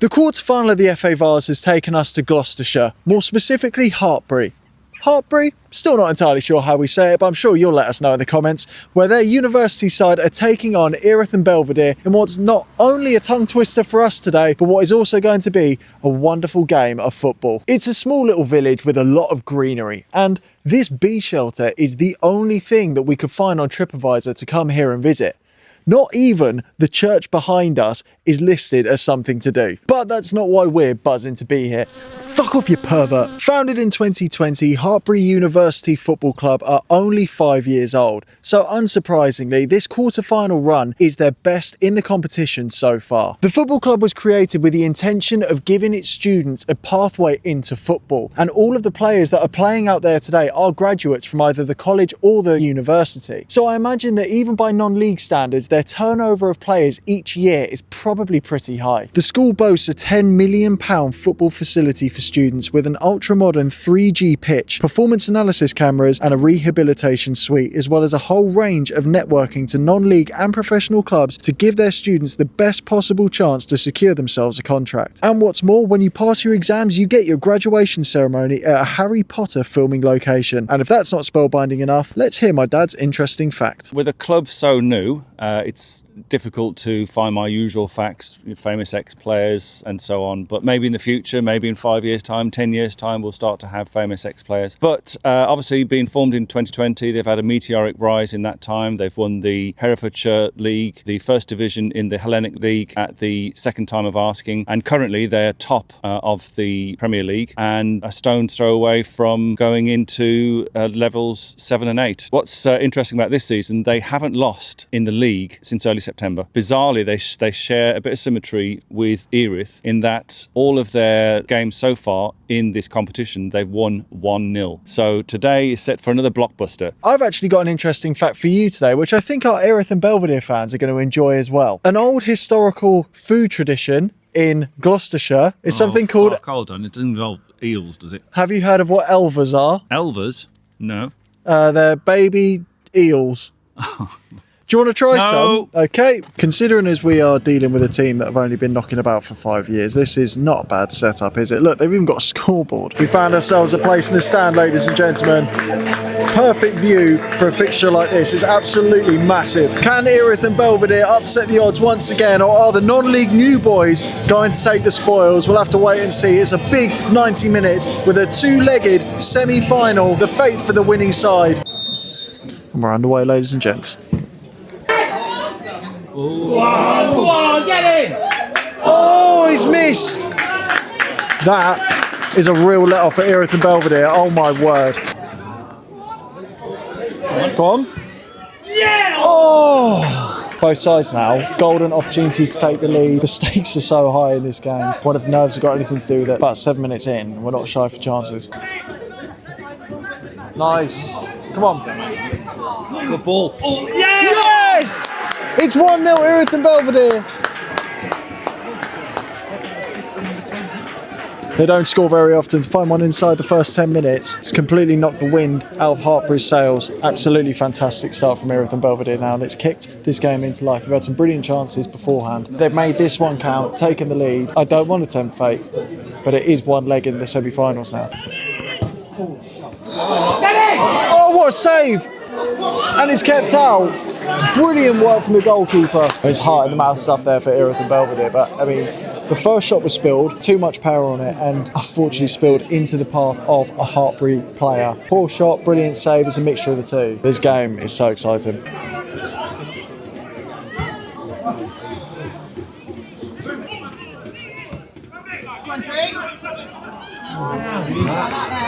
The quarter-final of the FA Vase has taken us to Gloucestershire, more specifically Hartpury. Hartpury? Still not entirely sure how we say it, but I'm sure you'll let us know in the comments, where their university side are taking on Erith Belvedere in what's not only a tongue twister for us today, but what is also going to be a wonderful game of football. It's a small little village with a lot of greenery, and this bee shelter is the only thing that we could find on TripAdvisor to come here and visit. Not even the church behind us is listed as something to do. But that's not why we're buzzing to be here. Fuck off, you pervert. Founded in 2020, Hartpury University Football Club are only 5 years old. So unsurprisingly, this quarter-final run is their best in the competition so far. The football club was created with the intention of giving its students a pathway into football. And all of the players that are playing out there today are graduates from either the college or the university. So I imagine that even by non-league standards, their turnover of players each year is probably pretty high. The school boasts a £10 million football facility for students with an ultra-modern 3G pitch, performance analysis cameras and a rehabilitation suite, as well as a whole range of networking to non-league and professional clubs to give their students the best possible chance to secure themselves a contract. And what's more, when you pass your exams, you get your graduation ceremony at a Harry Potter filming location. And if that's not spellbinding enough, let's hear my dad's interesting fact. With a club so new, it's difficult to find my usual facts, famous ex-players and so on, but maybe in the future, maybe in 5 years time, 10 years time, we'll start to have famous ex-players. But obviously being formed in 2020, they've had a meteoric rise in that time. They've won the Herefordshire League, the first division in the Hellenic League at the second time of asking, and currently they're top of the Premier League and a stone's throw away from going into levels 7 and 8. What's interesting about this season, they haven't lost in the league since early September. Bizarrely, they share a bit of symmetry with Erith in that all of their games so far in this competition, they've won 1-0. So today is set for another blockbuster. I've actually got an interesting fact for you today, which I think our Erith and Belvedere fans are going to enjoy as well. An old historical food tradition in Gloucestershire is something called... Hold on, it doesn't involve eels, does it? Have you heard of what elvers are? Elvers? No. They're baby eels. Do you want to try some? Okay. Considering as we are dealing with a team that have only been knocking about for 5 years, this is not a bad setup, is it? Look, they've even got a scoreboard. We found ourselves a place in the stand, ladies and gentlemen. Perfect view for a fixture like this. It's absolutely massive. Can Erith and Belvedere upset the odds once again, or are the non-league new boys going to take the spoils? We'll have to wait and see. It's a big 90 minutes with a two-legged semi-final, the fate for the winning side. And we're underway, ladies and gents. Whoa, get in! Oh, he's missed! That is a real let-off for Erith and Belvedere. Oh my word. Go on. Yeah! Oh! Both sides now. Golden opportunity to take the lead. The stakes are so high in this game. I wonder if nerves have got anything to do with it. About 7 minutes in, we're not shy for chances. Nice. Come on. Good ball. Oh, yeah! Yes! It's 1-0 Erith and Belvedere. They don't score very often. To find one inside the first 10 minutes, it's completely knocked the wind out of Hartpury's sails. Absolutely fantastic start from Erith and Belvedere now. That's kicked this game into life. We've had some brilliant chances beforehand. They've made this one count, taken the lead. I don't want to tempt fate, but it is one leg in the semi-finals now. Oh, what a save! And it's kept out. Brilliant work from the goalkeeper. It's heart in the mouth stuff there for Erith and Belvedere, but I mean, the first shot was spilled, too much power on it, and unfortunately spilled into the path of a Hartpury player. Poor shot, brilliant save, it's a mixture of the two. This game is so exciting.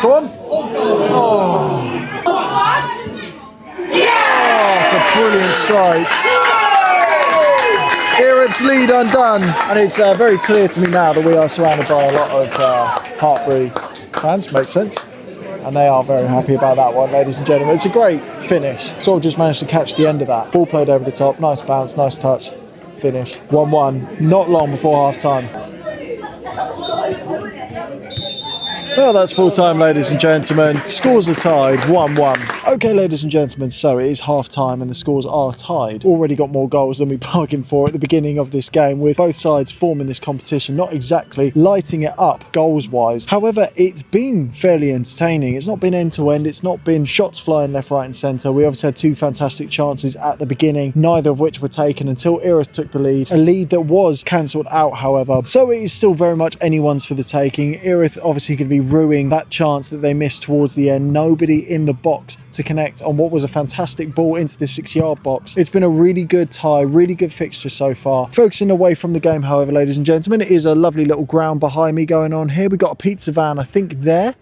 Go on. Oh. That's a brilliant strike. Erith's lead undone, and it's very clear to me now that we are surrounded by a lot of Hartpury fans. Makes sense, and they are very happy about that one, ladies and gentlemen. It's a great finish. Sort of just managed to catch the end of that. Ball played over the top, nice bounce, nice touch, finish. 1-1. Not long before half time. Well, that's full time, ladies and gentlemen. Scores are tied 1-1. Okay, ladies and gentlemen, so it is half time and the scores are tied. Already got more goals than we bargained for at the beginning of this game, with both sides forming this competition, not exactly lighting it up goals wise. However, it's been fairly entertaining. It's not been end to end, it's not been shots flying left, right, and centre. We obviously had two fantastic chances at the beginning, neither of which were taken until Erith took the lead. A lead that was cancelled out, however. So it is still very much anyone's for the taking. Erith obviously going to be ruining that chance that they missed towards the end. Nobody in the box to connect on what was a fantastic ball into the 6-yard box. It's been a really good tie, really good fixture so far. Focusing away from the game, however, ladies and gentlemen, it is a lovely little ground behind me going on here. We got a pizza van, I think there,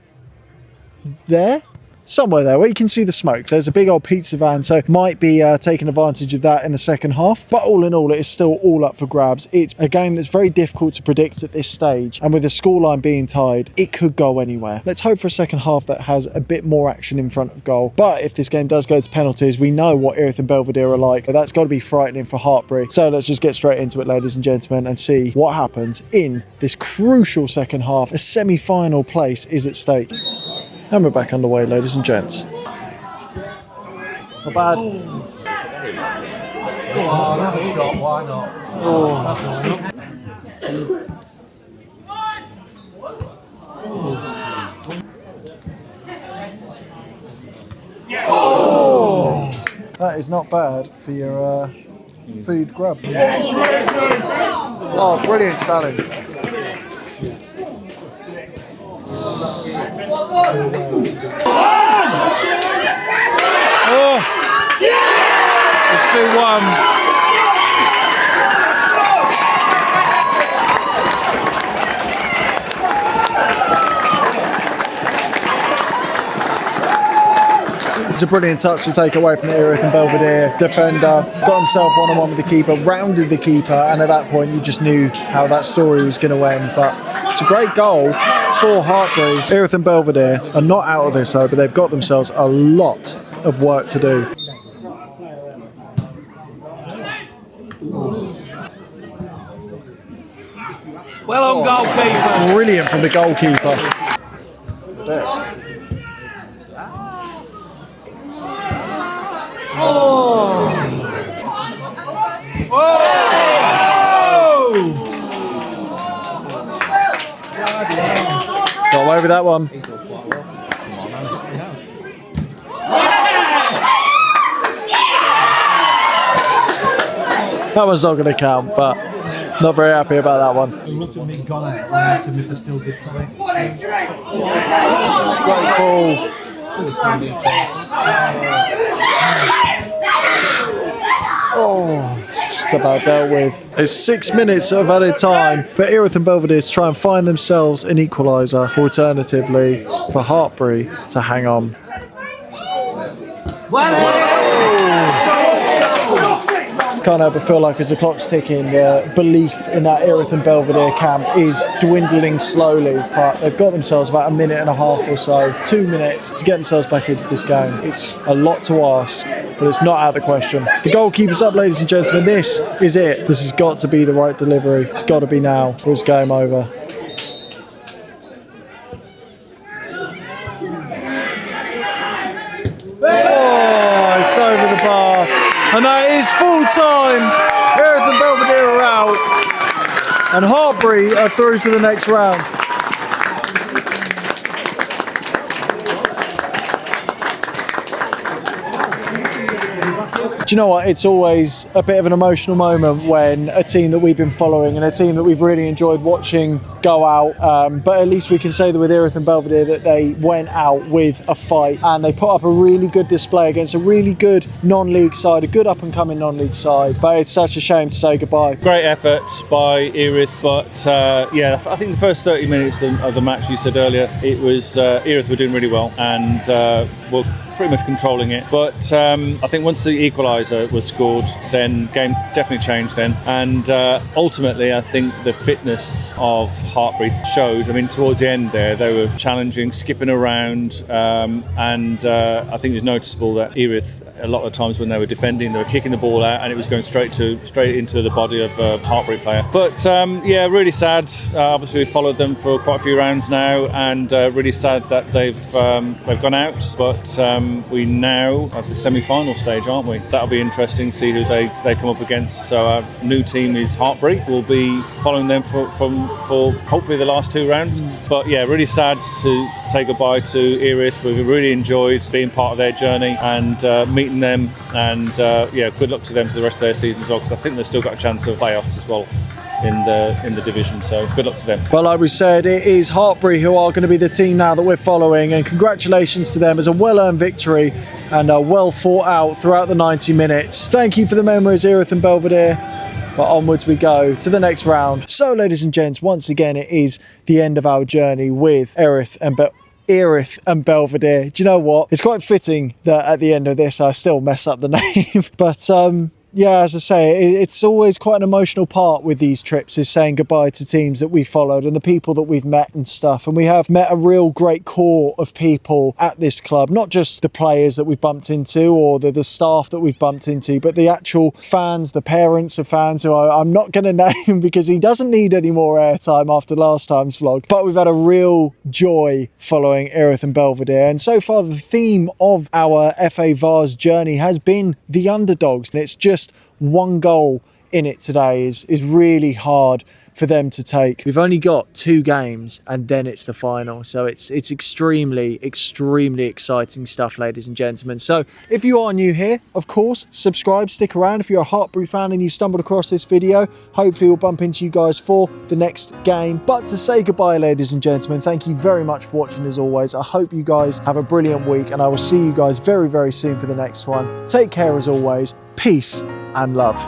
somewhere there where you can see the smoke. There's a big old pizza van, so might be taking advantage of that in the second half. But all in all, it is still all up for grabs. It's a game that's very difficult to predict at this stage, and with the scoreline being tied, it could go anywhere. Let's hope for a second half that has a bit more action in front of goal. But if this game does go to penalties, we know what Erith and Belvedere are like. That's got to be frightening for Hartpury. So let's just get straight into it, ladies and gentlemen, and see what happens in this crucial second half. A semi-final place is at stake. And we're back underway, ladies and gents. Not bad. Why not? Oh, that is not bad for your food grub. Oh, brilliant challenge. Oh, let's do one. It's a brilliant touch to take away from the Erith and Belvedere defender. Got himself one-on-one with the keeper, rounded the keeper, and at that point you just knew how that story was going to end. But it's a great goal for Hartpury. Erith and Belvedere are not out of this though, but they've got themselves a lot of work to do. Well on, goalkeeper. Brilliant from the goalkeeper. Got away with that one. That one's not going to count, but not very happy about that one. Looked at me, gone out, and asked him if they're still good for me. Great ball. Oh, it's just about dealt with. It's 6 minutes of added time for Erith and Belvedere to try and find themselves an equaliser. Alternatively, for Hartpury to hang on. Can't help but feel like as the clock's ticking, the belief in that Erith and Belvedere camp is dwindling slowly. But they've got themselves about a minute and a half or so, 2 minutes to get themselves back into this game. It's a lot to ask, but it's not out of the question. The goalkeeper's up, ladies and gentlemen. This is it. This has got to be the right delivery. It's got to be now, or it's game over. Oh, it's over the bar. And that is full time. Erith and Belvedere are out. And Hartpury are through to the next round. Do you know what? It's always a bit of an emotional moment when a team that we've been following and a team that we've really enjoyed watching go out. But at least we can say that with Erith and Belvedere that they went out with a fight and they put up a really good display against a really good non-league side, a good up-and-coming non-league side. But it's such a shame to say goodbye. Great efforts by Erith, but yeah, I think the first 30 minutes of the match, you said earlier, it was Erith were doing really well and were pretty much controlling it. But I think once the equaliser was scored, then game definitely changed then. And ultimately, I think the fitness of Hartpury showed. I mean, towards the end there, they were challenging, skipping around, and I think it was noticeable that Erith, a lot of times when they were defending, they were kicking the ball out and it was going straight into the body of a Hartpury player. But yeah, really sad. Obviously, we followed them for quite a few rounds now, and really sad that they've gone out. But we now at the semi-final stage, aren't we? That'll be interesting to see who they come up against. So our new team is Hartpury. We'll be following them for hopefully the last 2 rounds. But yeah, really sad to say goodbye to Erith. We've really enjoyed being part of their journey and meeting them. And yeah, good luck to them for the rest of their season as well, because I think they've still got a chance of playoffs as well in the division. So good luck to them. Well, like we said, it is Hartpury who are going to be the team now that we're following, and congratulations to them as a well-earned victory and well fought out throughout the 90 minutes. Thank you for the memories, Erith and Belvedere. But onwards we go to the next round. So, ladies and gents, once again, it is the end of our journey with Erith and Belvedere. Do you know what? It's quite fitting that at the end of this, I still mess up the name. But yeah, as I say, it's always quite an emotional part with these trips, is saying goodbye to teams that we followed and the people that we've met and stuff. And we have met a real great core of people at this club, not just the players that we've bumped into or the staff that we've bumped into, but the actual fans, the parents of fans who I'm not going to name because he doesn't need any more airtime after last time's vlog. But we've had a real joy following Erith and Belvedere. And so far, the theme of our FA Vase journey has been the underdogs. And it's just one goal in it today is really hard for them to take. We've only got 2 games and then it's the final. So it's extremely exciting stuff, ladies and gentlemen. So if you are new here, of course, subscribe, stick around. If you're a Hartpury fan and you stumbled across this video, hopefully we'll bump into you guys for the next game. But to say goodbye, ladies and gentlemen, thank you very much for watching as always. I hope you guys have a brilliant week and I will see you guys very soon for the next one. Take care as always. Peace and love.